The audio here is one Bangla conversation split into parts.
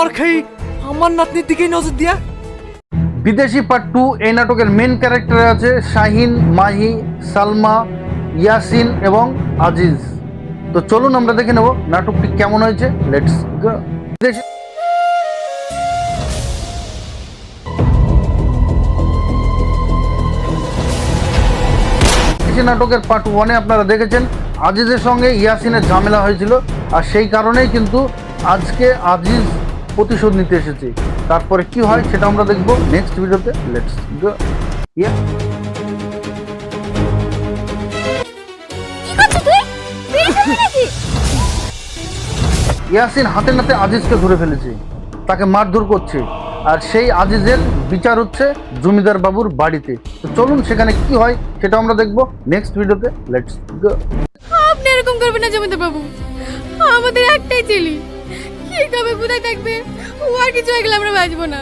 মার খাই আমার নাতনির দিকেই নজর দিয়া। বিদেশি পার্ট 2 এই নাটকের মেন ক্যারেক্টারে আছে শাহিন, মাহি, সালমা, ইয়াসিন এবং আজিজ। তো চলুন আমরা দেখে নেব নাটকটি কেমন হয়েছে। Let's go. বিদেশি নাটকের পার্ট 1-এ আপনারা দেখেছেন আজিজের সঙ্গে ইয়াসিনের ঝামেলা হয়েছিল, আর সেই কারণেই কিন্তু আজকে আজিজ প্রতিশোধ নিতে এসেছে। তারপরে কি হয় সেটা আমরা দেখবো নেক্সট ভিডিওতে। Let's go. ইয়াসিন হাতে নাতে আজিজকে ধরে ফেলেছে, তাকে মারধর করছে, আর সেই আজিজের বিচার হচ্ছে জমিদার বাবুর বাড়িতে। তো চলুন সেখানে কি হয় সেটা আমরা দেখবো নেক্সট ভিডিওতে। Let's go. আপনি এরকম করবেন না জমিদার বাবু, আমাদের একটাই ছেলে, কি কবে কোথায় থাকবে, ও আর কিছু হয়ে গেলে আমরা বাঁচবো না।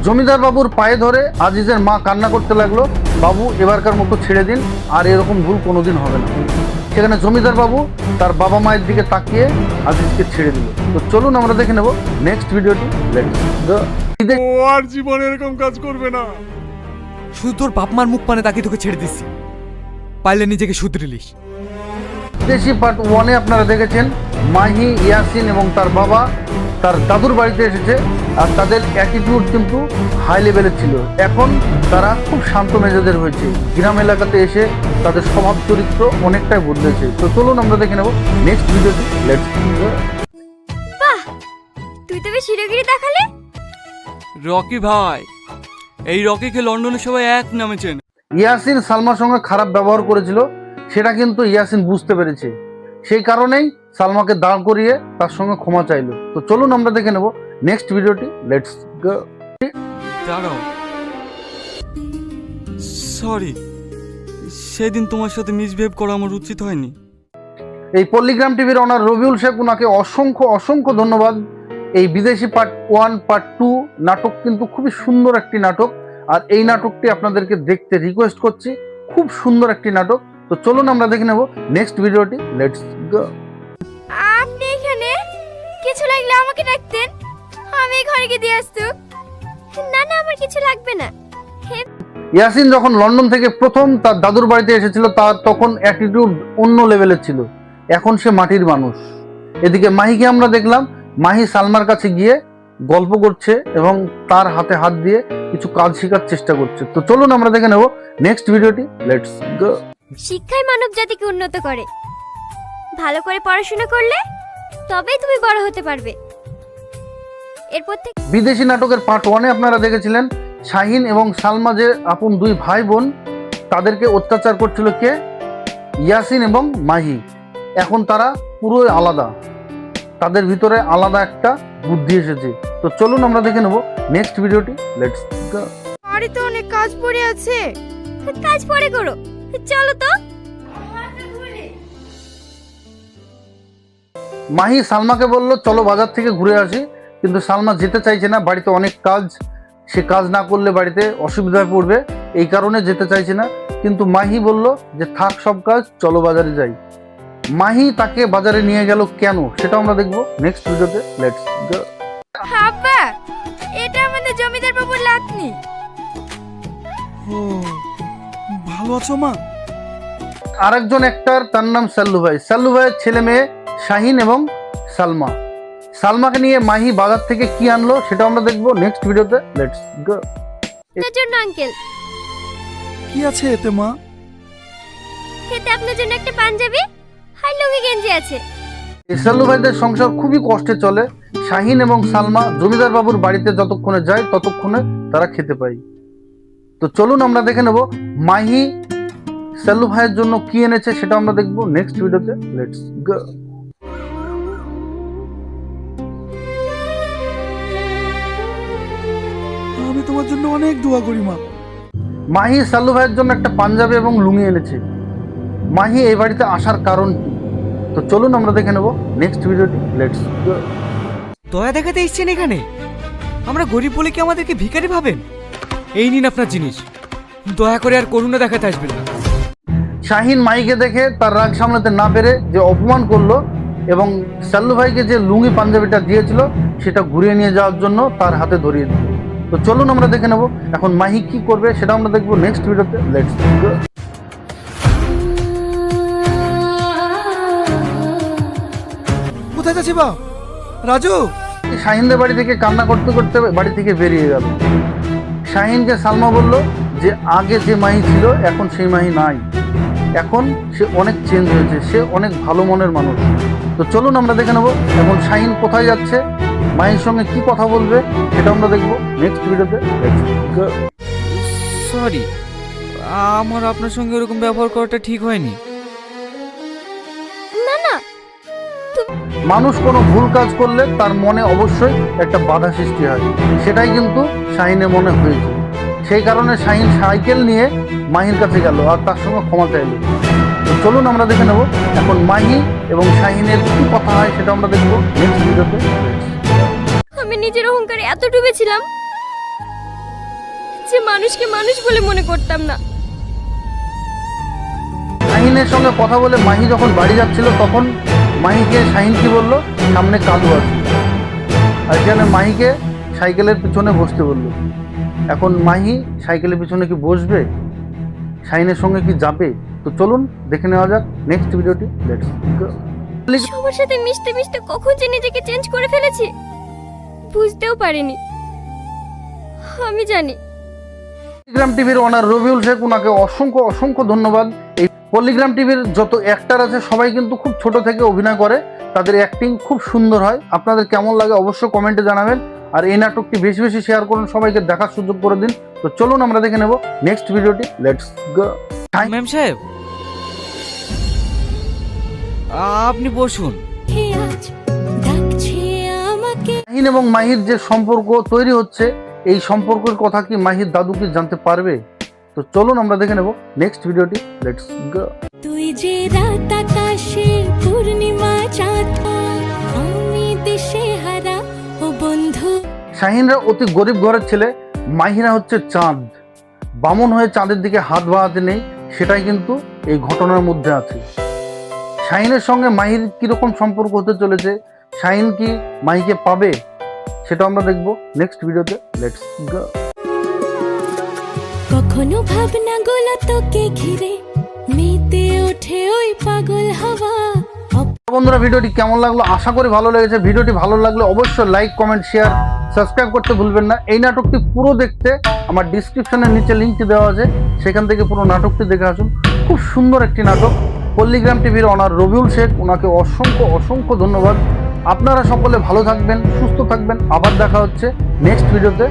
জমিদার বাবুর পায়ে ধরে আজিজের মা কান্না করতে লাগলো, বাবু এবারকার মতো ছেড়ে দিন, আর এরকম ভুল কোনোদিন হবে না। সেখানে জমিদার বাবু তার বাবা মায়ের দিকে তাকিয়ে আজিজকে ছেড়ে দিল। তো চলুন আমরা দেখে নেব নেক্সট ভিডিওটি। ও আর জীবনে এরকম কাজ করবে না। শুধু তোর বাপ মার মুখ পানে তাকিয়ে তোকে ছেড়ে দিছি, পারলে নিজেকে শুধরিলিস। বিদেশি পার্ট 1-এ আপনারা দেখেছেন মাহি, ইয়াসিন এবং তার বাবা তার দাদুর বাড়িতে এসেছে, আর তাদের অ্যাটিটিউড কিন্তু হাই লেভেলের ছিল। এখন তারা খুব শান্ত মেজাজের হয়েছে। গ্রাম এলাকাতে এসে তাদের স্বভাব চরিত্র অনেকটাই বদলেছে। তো চলুন আমরা দেখে নেব নেক্সট ভিডিওটি। Let's go. বাহ, তুই তো বেশ হিরোগিরি দেখালে। রকি ভাই, এই রকিকে লন্ডনে সবাই এক নামে চেনে। ইয়াসিন সালমার সঙ্গে খারাপ ব্যবহার করেছিল, সেটা কিন্তু ইয়াসিন বুঝতে পেরেছে। সেই কারণেই সালমাকে দাঁড় করিয়ে তার সঙ্গে ক্ষমা চাইলো। তো চলুন আমরা দেখে নেব নেক্সট ভিডিওটি। Let's go. দাঁড়াও, সরি, সেদিন তোমার সাথে মিসবিহেভ করা আমার উচিত হয়নি। এই পল্লীগ্রাম টিভির ওনার রবিউল শেখ, ওনাকে অসংখ্য অসংখ্য ধন্যবাদ। এই বিদেশি পার্ট 1 পার্ট 2 নাটক কিন্তু খুবই সুন্দর একটি নাটক, আর এই নাটকটি আপনাদেরকে দেখতে রিকোয়েস্ট করছি। খুব সুন্দর একটি নাটক। তো চলুন আমরা দেখে নেব নেক্সট ভিডিওটি। Let's go. আপনি এখানে, কিছু লাগলে আমাকে ডাকতেন, আমি ঘরে গিয়ে দিয়ে আসতো। না না, আমার কিছু লাগবে না। ইয়াসিন যখন লন্ডন থেকে প্রথম তার দাদুর বাড়িতে এসেছিল, তার তখন অ্যাটিটিউড অন্য লেভেলের ছিল। এখন সে মাটির মানুষ। এদিকে মাহিকে আমরা দেখলাম, মাহি সালমার কাছে গিয়ে গল্প করছে এবং তার হাতে হাত দিয়ে কিছু কাজ শেখার চেষ্টা করছে। তো চলুন আমরা দেখে নেব নেক্সট ভিডিওটি। Let's go. শিক্ষাই মানব জাতিকে উন্নত করে। ভালো করে পড়াশোনা করলে তবেই তুমি বড় হতে পারবে। এরপর থেকে বিদেশি নাটকের পার্ট 1-এ আপনারা দেখেছিলেন শাহিন এবং সালমা যে আপন দুই ভাই বোন, তাদেরকে অত্যাচার করছিল কে? ইয়াসিন এবং মাহি। এখন তারা পুরোই আলাদা, তাদের ভিতরে আলাদা একটা বুদ্ধি এসেছে। তো চলুন আমরা দেখে নেব নেক্সট ভিডিওটি। Let's go. আরে তো অনেক কাজ পড়ে আছে, কাজ পরে করো, চলো তো। মাহি সালমাকে বলল চলো বাজার থেকে ঘুরে আসি, কিন্তু সালমা যেতে চাইছে না। বাড়িতে অনেক কাজ, সে কাজ না করলে বাড়িতে অসুবিধায় পড়বে, এই কারণে যেতে চাইছে না। কিন্তু মাহি বলল যে থাক সব কাজ, চলো বাজারে যাই। মাহি তাকে বাজারে নিয়ে গেল কেন সেটা আমরা দেখবো নেক্সট ভিডিওতে। Let's go. আব্বা, এটা আমাদের জমিদার বাবুর লাতনি। ও, ভালো আছো মা? আরেকজন অ্যাক্টর, তার নাম সাল্লু ভাই। সাল্লু ভাইয়ের ছেলে মেয়ে শাহিন এবং সালমা। সালমাকে নিয়ে মাহি বাজার থেকে কি আনলো সেটা আমরা দেখবো নেক্সট ভিডিওতে। Let's go. আপনার জন্য আঙ্কেল, কি আছে এতে মা? খেতে আপনার জন্য একটা পাঞ্জাবি আর লুঙ্গি গেঞ্জি আছে। এই সাল্লু ভাইদের সংসার খুবই কষ্টে চলে। শাহিন এবং সালমা জমিদার বাবুর বাড়িতে যতক্ষণে যায় ততক্ষণে তারা খেতে পায়। তো চলুন আমরা দেখে নেব মাহি সাল্লু ভাইয়ের জন্য কি এনেছে সেটা আমরা দেখবো নেক্সট ভিডিওতে। Let's go. আমি তোমার জন্য অনেক দোয়া করি মা। মাহি সাল্লু ভাইয়ের জন্য একটা পাঞ্জাবি এবং লুঙ্গি এনেছে। মাহি এই বাড়িতে আসার কারণ কি? তো চলুন আমরা দেখে নেব নেক্সট ভিডিওটি। Let's go. দয়া দেখাতে এসেছেন এখানে? আমরা গরিব বলে কি আমাদেরকে ভিখারি ভাবেন? এই নিন আপনার জিনিস, দয়া করে আর করুণা দেখাতে আসবেন না। শাহিন মাহিকে দেখে তার রাগ সামলাতে না পেরে যে অপমান করলো, এবং সাল্লু ভাইকে যে লুঙ্গি পাঞ্জাবিটা দিয়েছিল সেটা ঘুরিয়ে নিয়ে যাওয়ার জন্য তার হাতে ধরিয়ে দিল। তো চলুন আমরা দেখে নেব এখন মাহি কি করবে সেটা আমরা দেখবো নেক্সট ভিডিওতে। Let's go. কোথায় যাচ্ছি বা রাজু? শাহিনদের বাড়ি থেকে কান্না করতে করতে বাড়ি থেকে বেরিয়ে গেল। শাহিনকে সালমা বলল যে আগে যে মাহি ছিল এখন সেই মাহি নাই, এখন সে অনেক চেঞ্জ হয়েছে, সে অনেক ভালো মনের মানুষ। তো চলুন আমরা দেখে নেবো এখন শাহিন কোথায় যাচ্ছে, মাহির সঙ্গে কি কথা বলবে সেটা আমরা দেখবো নেক্সট ভিডিওতে। সরি, আমার আপনার সঙ্গে এরকম ব্যবহার করাটা ঠিক হয়নি। না না, মানুষ কোনো ভুল কাজ করলে তার মনে অবশ্যই একটা বাধা সৃষ্টি হয়, সেটাই কিন্তু শাহিনের মনে হয়েছে। সেই কারণে শাহিন সাইকেল নিয়ে মাহির কাছে গেল আর তার সঙ্গে ক্ষমা চাইল। তো চলুন আমরা দেখে নেব এখন মাহি এবং শাহিনের কি কথা হয় সেটা আমরা দেখবো নেক্সট ভিডিওতে। আমি নিজের অহংকারে এত ডুবেছিলাম যে মানুষকে মানুষ বলে মনে করতাম না। শাহিনের সঙ্গে কথা বলে মাহি যখন বাড়ি যাচ্ছিল তখন মাহিকে শাহিন কি বললো, সামনে কালু আছে, আর এখানে মাহিকে সাইকেলের পিছনে বসতে বললো। এখন মাহি সাইকেলের পিছনে কি বসবে, শাহিনের সঙ্গে কি যাবে? তো চলুন দেখে নেওয়া যাক নেক্সট ভিডিওটি। Let's go. সবার সাথে মিশতে মিশতে কখন যে নিজেকে চেঞ্জ করে ফেলেছি বুঝতেও পারিনি। আমি জানি পল্লিগ্রাম টিভির ওনার রবিউল শেখ, ওনাকে অসংখ্য অসংখ্য ধন্যবাদ। এই পল্লিগ্রাম টিভির যত অ্যাক্টার আছে সবাই কিন্তু খুব ছোট থেকে অভিনয় করে, তাদের অ্যাক্টিং খুব সুন্দর হয়। আপনাদের কেমন লাগে অবশ্যই কমেন্টে জানাবেন, আর এই নাটকটি বেশি বেশি শেয়ার করুন, সবাইকে দেখার সুযোগ করে দিন। তো চলুন আমরা দেখে নেব নেক্সট ভিডিওটি। Let's go. ম্যাম সাহেব, আপনি বসুন। শাহিন এবং মাহির যে সম্পর্ক তৈরি হচ্ছে, এই সম্পর্কের কথা কি মাহির দাদু কি জানতে পারবে? তো চলুন আমরা দেখে নেব নেক্সট ভিডিওটি। Let's go. তুই যে রাত আকাশে পূর্ণিমা চাঁদ, আমি দেশে হারা ও বন্ধু। শাহিনরা অতি গরিব ঘরের ছেলে, মাহিরা হচ্ছে চাঁদ। বামন হয়ে চাঁদের দিকে হাত বাড়াতে নেই, সেটাই কিন্তু এই ঘটনার মধ্যে আছে। শাহিনের সঙ্গে মাহির কিরকম সম্পর্ক হতে চলেছে, শাহিন কি মাহিকে পাবে সেটা আমরা দেখবো নেক্সট ভিডিওতে। Let's go. কখনো ভাবনা গোলা তোকে ঘিরে মেতে ওঠে ওই পাগল হাওয়া। বন্ধুরা, ভিডিওটি কেমন লাগলো আশা করি ভালো লেগেছে। ভিডিওটি ভালো লাগলে অবশ্যই লাইক, কমেন্ট, শেয়ার, সাবস্ক্রাইব করতে ভুলবেন না। এই নাটকটি পুরো দেখতে আমার ডিসক্রিপশনের নিচে লিঙ্কটি দেওয়া আছে, সেখান থেকে পুরো নাটকটি দেখে আসুন। খুব সুন্দর একটি নাটক। পল্লিগ্রাম টিভির ওনার রবিউল শেখ, ওনাকে অসংখ্য অসংখ্য ধন্যবাদ। আপনারা সকলে ভালো থাকবেন, সুস্থ থাকবেন। আবার দেখা হচ্ছে নেক্সট ভিডিওতে।